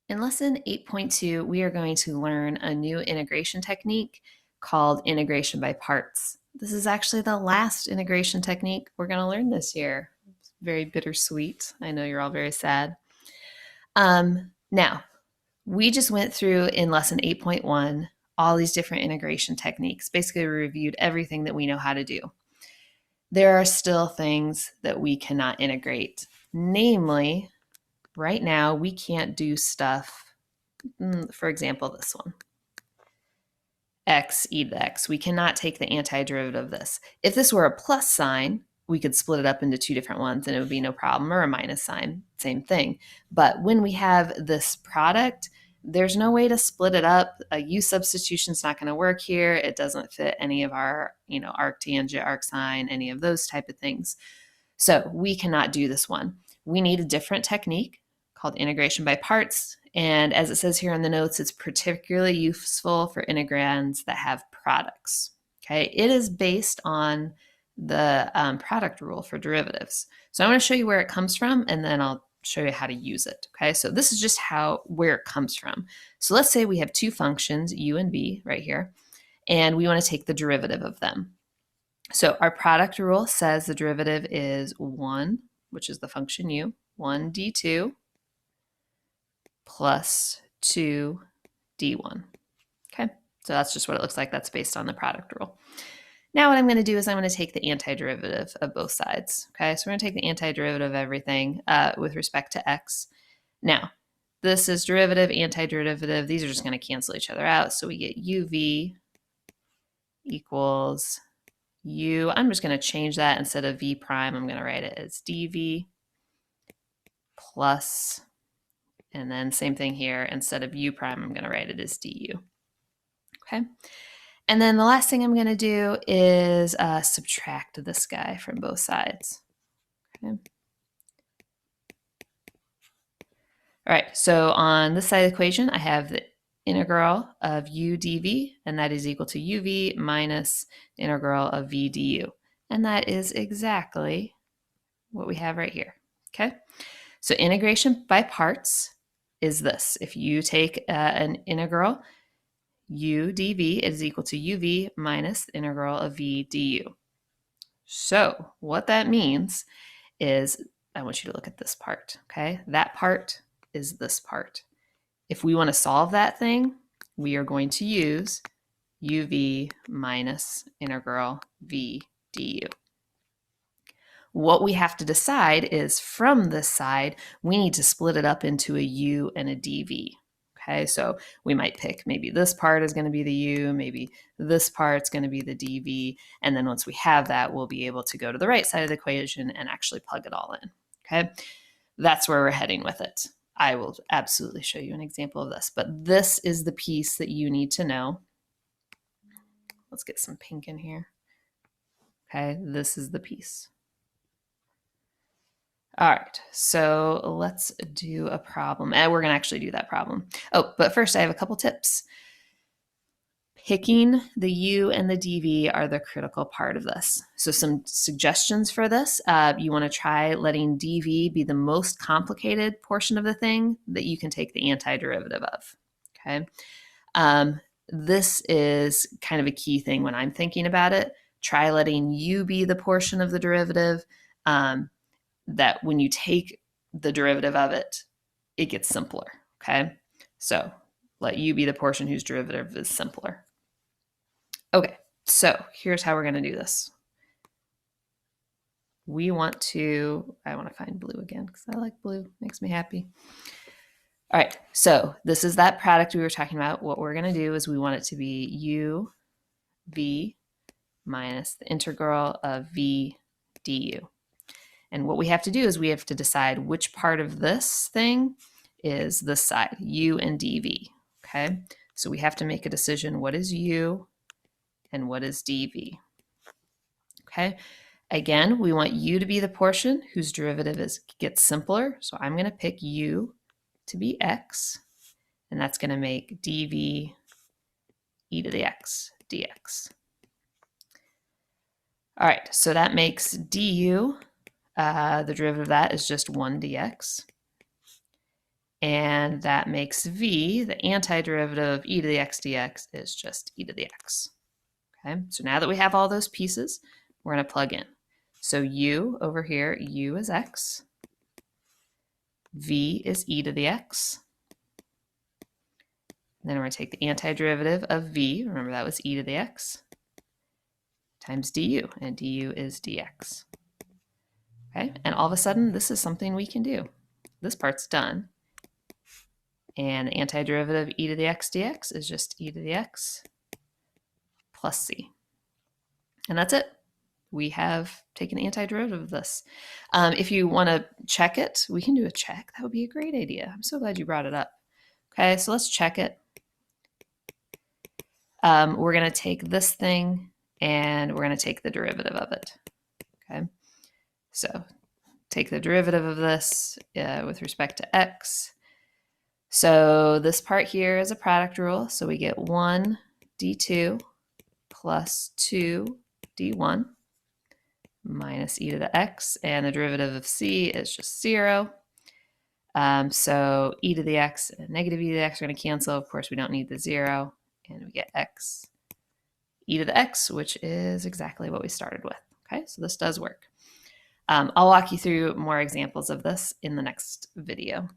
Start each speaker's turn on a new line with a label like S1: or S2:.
S1: In lesson 8.2, we are going to learn a new integration technique called integration by parts. This is actually the last integration technique we're going to learn this year. It's very bittersweet. I know you're all very sad. Now, we just went through in lesson 8.1 all these different integration techniques. Basically, we reviewed everything that we know how to do. There are still things that we cannot integrate. Namely, right now, we can't do stuff. For example, this one, x e to the x. We cannot take the antiderivative of this. If this were a plus sign, we could split it up into two different ones and it would be no problem, or a minus sign, same thing. But when we have this product, there's no way to split it up. A u substitution is not going to work here. It doesn't fit any of our, arctangent, arcsine, any of those type of things. So we cannot do this one. We need a different technique called integration by parts. And as it says here in the notes, it's particularly useful for integrands that have products. Okay, it is based on the product rule for derivatives. So I'm going to show you where it comes from, and then I'll show you how to use it. Okay, so this is just where it comes from. So let's say we have two functions, u and v, right here, and we want to take the derivative of them. So our product rule says the derivative is 1, which is the function u, 1 d2 plus 2 d1. Okay, so that's just what it looks like. That's based on the product rule. Now what I'm going to do is I'm going to take the antiderivative of both sides. Okay, so we're going to take the antiderivative of everything with respect to x. Now, this is derivative, antiderivative. These are just going to cancel each other out. So we get uv equals u. I'm just going to change that. Instead of v prime, I'm going to write it as dv plus, and then same thing here. Instead of u prime, I'm going to write it as du. Okay. And then the last thing I'm going to do is subtract this guy from both sides. Okay. All right, so on this side of the equation, I have the integral of u dv, and that is equal to uv minus the integral of v du. And that is exactly what we have right here. Okay, so integration by parts is this. If you take an integral, u dv is equal to uv minus the integral of v du. So what that means is, I want you to look at this part, okay? That part is this part. If we want to solve that thing, we are going to use uv minus integral v du. What we have to decide is, from this side, we need to split it up into a u and a dv. Okay, so we might pick maybe this part is going to be the u, maybe this part's going to be the dv, and then once we have that, we'll be able to go to the right side of the equation and actually plug it all in. Okay, that's where we're heading with it. I will absolutely show you an example of this, but this is the piece that you need to know. Let's get some pink in here. Okay, this is the piece. All right, so let's do a problem. And we're going to actually do that problem. Oh, but first I have a couple tips. Picking the u and the dv are the critical part of this. So some suggestions for this. You want to try letting dv be the most complicated portion of the thing that you can take the antiderivative of. Okay, this is kind of a key thing when I'm thinking about it. Try letting u be the portion of the derivative that when you take the derivative of it, it gets simpler. Okay, so let u be the portion whose derivative is simpler. Okay, so here's how we're going to do this. I want to find blue again because I like blue, makes me happy. All right, so this is that product we were talking about. What we're going to do is we want it to be u v minus the integral of v du. And what we have to do is we have to decide which part of this thing is this side, u and dv. Okay, so we have to make a decision. What is u and what is dv? Okay, again, we want u to be the portion whose derivative gets simpler. So I'm going to pick u to be x, and that's going to make dv e to the x dx. All right, so that makes du, the derivative of that is just 1 dx. And that makes v, the antiderivative of e to the x dx, is just e to the x. Okay, so now that we have all those pieces, we're going to plug in. So u over here, u is x, v is e to the x. Then we're going to take the antiderivative of v, remember that was e to the x, times du, and du is dx. Okay, and all of a sudden, this is something we can do. This part's done. And the antiderivative of e to the x dx is just e to the x plus c. And that's it. We have taken the antiderivative of this. If you want to check it, we can do a check. That would be a great idea. I'm so glad you brought it up. Okay, so let's check it. We're going to take this thing and we're going to take the derivative of it. Okay, so take the derivative of this with respect to x. So this part here is a product rule. So we get 1 d2 plus 2 d1 minus e to the x, and the derivative of c is just 0. So e to the x and negative e to the x are going to cancel. Of course, we don't need the 0, and we get x e to the x, which is exactly what we started with. Okay, so this does work. I'll walk you through more examples of this in the next video.